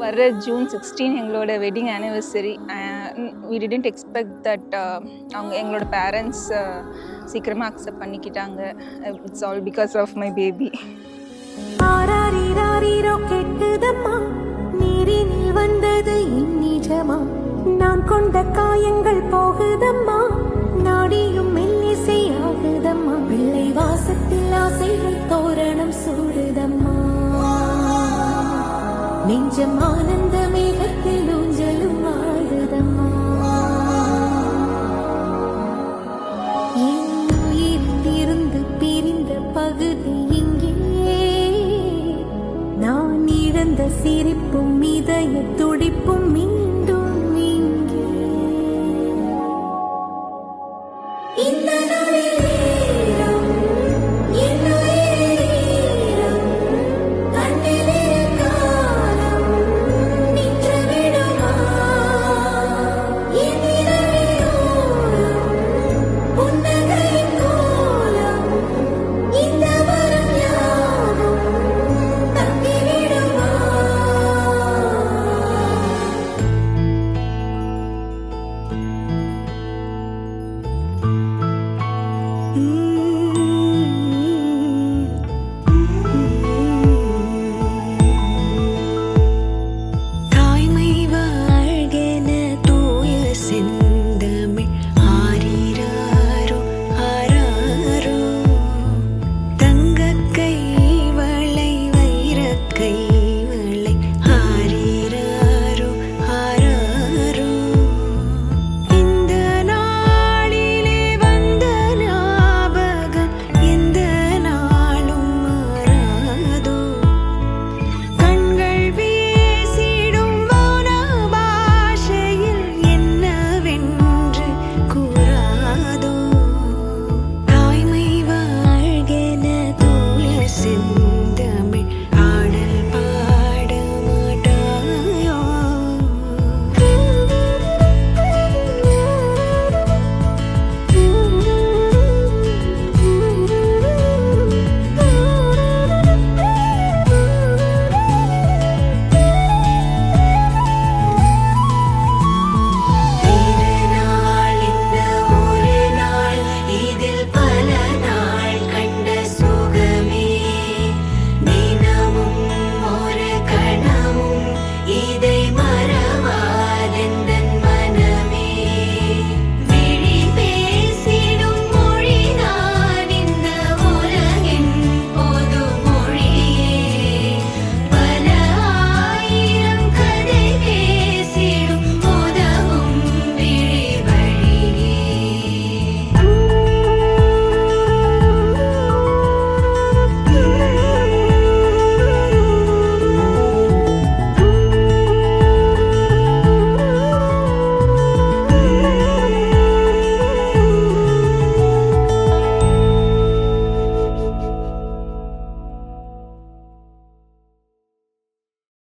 வர ஜூன் 16 எங்களோட wedding anniversary. We didn't expect that அவங்க எங்களோட பேரண்ட்ஸ் சீக்கிரமாக அக்செப்ட் பண்ணிக்கிட்டாங்க. It's all because of my baby. கெட்டுதம்மா நீரினில் வந்தது இந்நிஜமா, நான் கொண்ட காயங்கள் போகுதம்மா, நாடியும் மெல்லிசை ஆகுதம்மா, பிள்ளை வாசத்தில் ஆசைகள் தோரணம் சூடுதம்மா, நெஞ்சம் ஆனந்த மேகத்தில் ஊஞ்சலும் ஆடுதம்மா. என் உயிரிலிருந்து பிரிந்த பகுதி இங்கே, நான் இழந்த சிரிப்பும் இதய துடிப்பும்